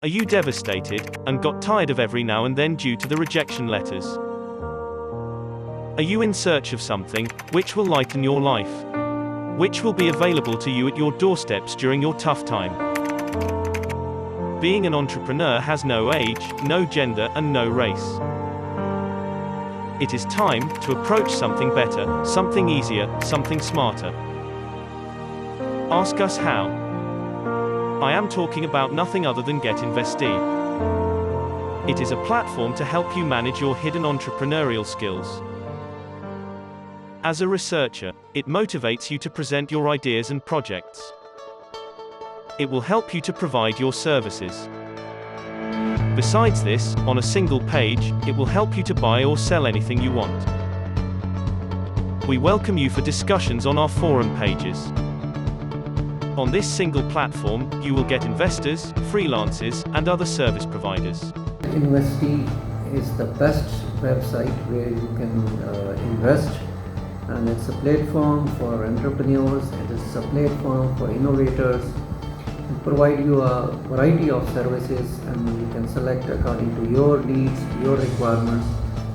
Are you devastated, and got tired of every now and then due to the rejection letters? Are you in search of something, which will lighten your life? Which will be available to you at your doorsteps during your tough time? Being an entrepreneur has no age, no gender, and no race. It is time to approach something better, something easier, something smarter. Ask us how. I am talking about nothing other than Getinvesty. It is a platform to help you manage your hidden entrepreneurial skills. As a researcher, it motivates you to present your ideas and projects. It will help you to provide your services. Besides this, on a single page, it will help you to buy or sell anything you want. We welcome you for discussions on our forum pages. On this single platform, you will get investors, freelancers, and other service providers. Getinvesty is the best website where you can invest, and it's a platform for entrepreneurs, it is a platform for innovators. It provides you a variety of services, and you can select according to your needs, your requirements.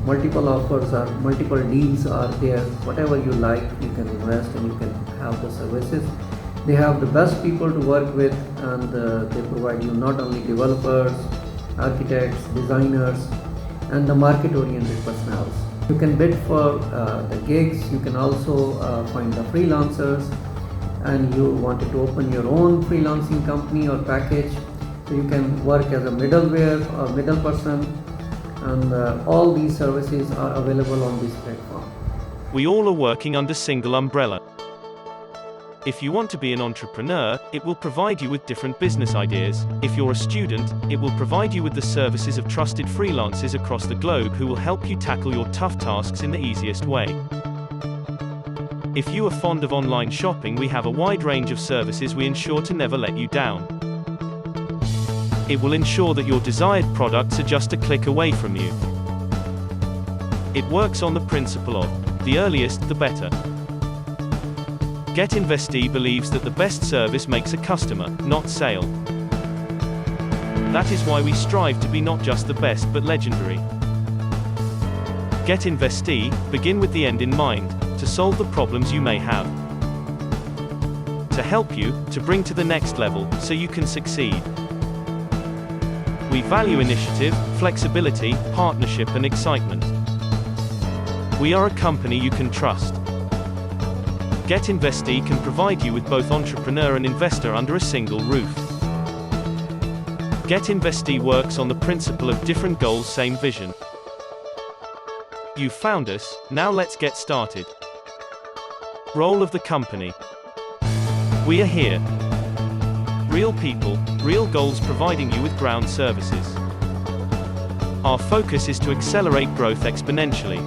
Multiple offers or multiple deals are there. Whatever you like, you can invest and you can have the services. They have the best people to work with, and they provide you not only developers, architects, designers, and the market-oriented personnel. You can bid for the gigs. You can also find the freelancers, and you wanted to open your own freelancing company or package, so you can work as a middleware or middle person, and all these services are available on this platform. We all are working under single umbrella. If you want to be an entrepreneur, it will provide you with different business ideas. If you're a student, it will provide you with the services of trusted freelancers across the globe who will help you tackle your tough tasks in the easiest way. If you are fond of online shopping, we have a wide range of services we ensure to never let you down. It will ensure that your desired products are just a click away from you. It works on the principle of, the earliest, the better. Getinvesty believes that the best service makes a customer, not sale. That is why we strive to be not just the best but legendary. Getinvesty, begin with the end in mind, to solve the problems you may have. To help you, to bring to the next level, so you can succeed. We value initiative, flexibility, partnership and excitement. We are a company you can trust. Getinvesty can provide you with both entrepreneur and investor under a single roof. Getinvesty works on the principle of different goals, same vision. You found us, now let's get started. Role of the company. We are here. Real people, real goals, providing you with ground services. Our focus is to accelerate growth exponentially.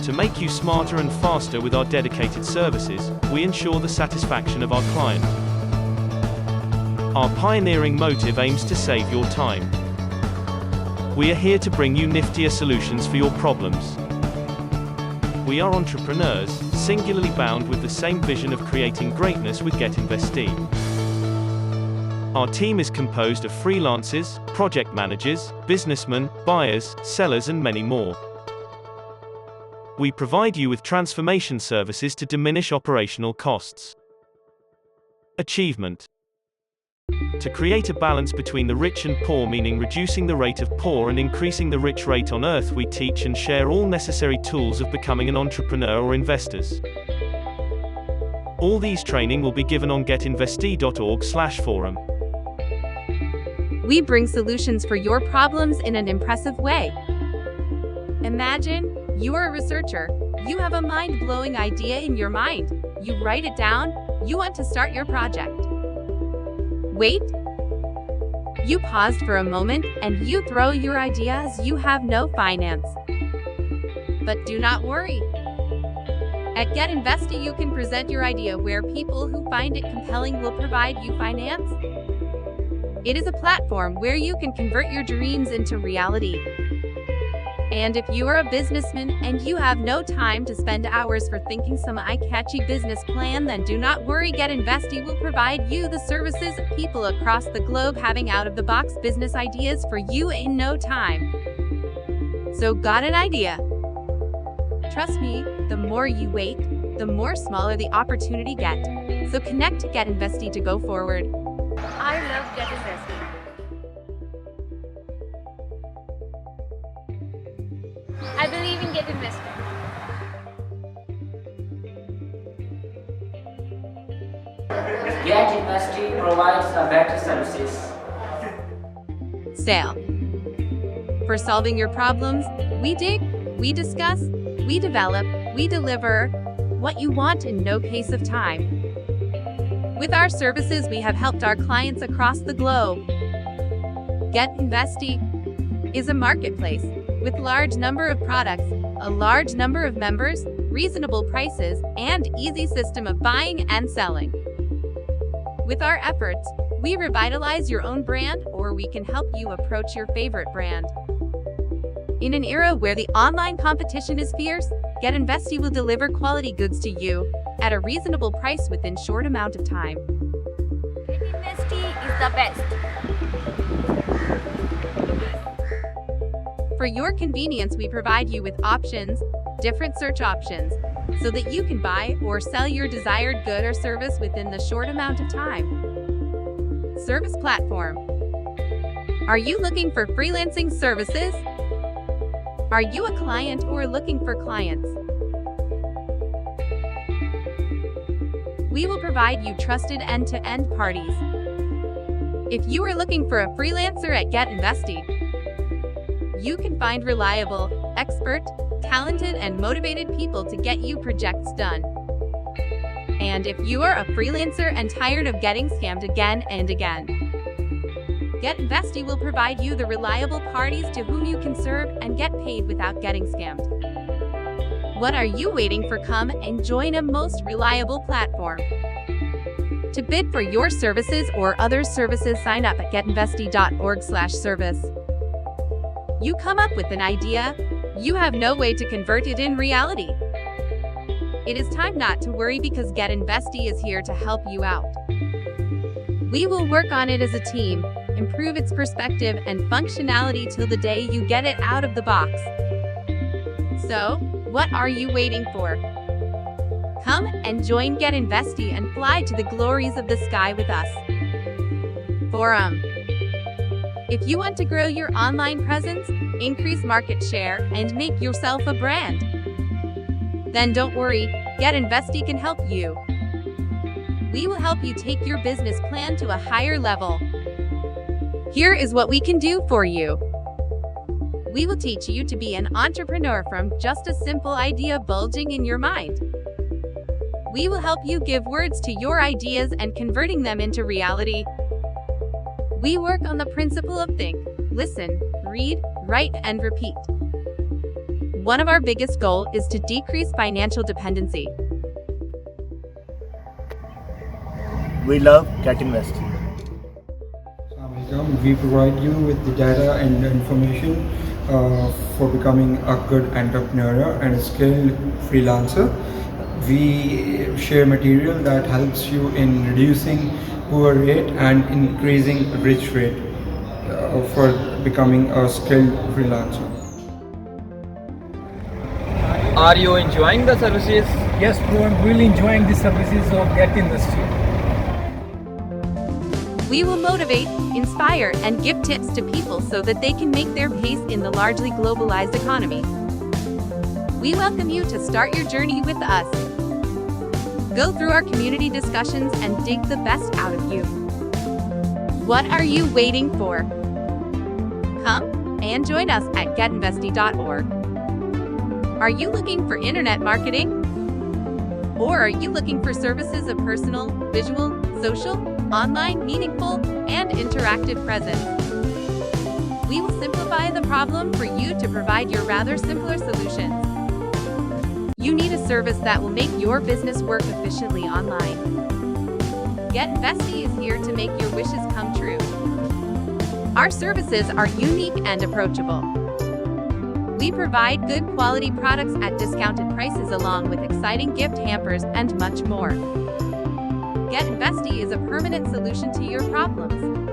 To make you smarter and faster with our dedicated services, we ensure the satisfaction of our client. Our pioneering motive aims to save your time. We are here to bring you niftier solutions for your problems. We are entrepreneurs, singularly bound with the same vision of creating greatness with Getinvesty. Our team is composed of freelancers, project managers, businessmen, buyers, sellers and many more. We provide you with transformation services to diminish operational costs. Achievement. To create a balance between the rich and poor, meaning reducing the rate of poor and increasing the rich rate on earth, we teach and share all necessary tools of becoming an entrepreneur or investors. All these training will be given on getinvesty.org/forum. We bring solutions for your problems in an impressive way. Imagine you are a researcher. You have a mind-blowing idea in your mind. You write it down. You want to start your project. Wait. You paused for a moment and you throw your idea as you have no finance. But do not worry. At Getinvesty, you can present your idea where people who find it compelling will provide you finance. It is a platform where you can convert your dreams into reality. And if you are a businessman and you have no time to spend hours for thinking some eye-catchy business plan, then do not worry. Getinvesty will provide you the services of people across the globe having out-of-the-box business ideas for you in no time. So got an idea? Trust me, the more you wait, the more smaller the opportunity gets. So connect to Getinvesty to go forward. I love Getinvesty. I believe in Getinvesty. Getinvesty provides a better services. Sale. For solving your problems, we dig, we discuss, we develop, we deliver what you want in no case of time. With our services, we have helped our clients across the globe. Getinvesty is a marketplace with large number of products, a large number of members, reasonable prices, and easy system of buying and selling. With our efforts, we revitalize your own brand, or we can help you approach your favorite brand. In an era where the online competition is fierce, Getinvesty will deliver quality goods to you at a reasonable price within short amount of time. Getinvesty is the best. For your convenience, we provide you with options, different search options, so that you can buy or sell your desired good or service within the short amount of time. Service platform. Are you looking for freelancing services? Are you a client or looking for clients? We will provide you trusted end-to-end parties. If you are looking for a freelancer at Getinvesty, you can find reliable, expert, talented, and motivated people to get you projects done. And if you are a freelancer and tired of getting scammed again and again, Getinvesty will provide you the reliable parties to whom you can serve and get paid without getting scammed. What are you waiting for? Come and join a most reliable platform. To bid for your services or other services, sign up at getinvesty.org/service. You come up with an idea, you have no way to convert it in reality. It is time not to worry, because Getinvesty is here to help you out. We will work on it as a team, improve its perspective and functionality till the day you get it out of the box. So, what are you waiting for? Come and join Getinvesty and fly to the glories of the sky with us. Forum. If you want to grow your online presence, increase market share, and make yourself a brand, then don't worry, Getinvesty can help you. We will help you take your business plan to a higher level. Here is what we can do for you. We will teach you to be an entrepreneur from just a simple idea bulging in your mind. We will help you give words to your ideas and converting them into reality. We work on the principle of think, listen, read, write, and repeat. One of our biggest goals is to decrease financial dependency. We love Getinvesty. We provide you with the data and information for becoming a good entrepreneur and a skilled freelancer. We share material that helps you in reducing poor rate and increasing rich rate for becoming a skilled freelancer. Are you enjoying the services? Yes, bro, I'm really enjoying the services of Getinvesty. We will motivate, inspire, and give tips to people so that they can make their pace in the largely globalized economy. We welcome you to start your journey with us. Go through our community discussions and dig the best out of you. What are you waiting for? Come and join us at getinvesty.org. Are you looking for internet marketing? Or are you looking for services of personal, visual, social, online, meaningful, and interactive presence? We will simplify the problem for you to provide your rather simpler solutions. You need a service that will make your business work efficiently online. Getinvesty is here to make your wishes come true. Our services are unique and approachable. We provide good quality products at discounted prices along with exciting gift hampers and much more. Getinvesty is a permanent solution to your problems.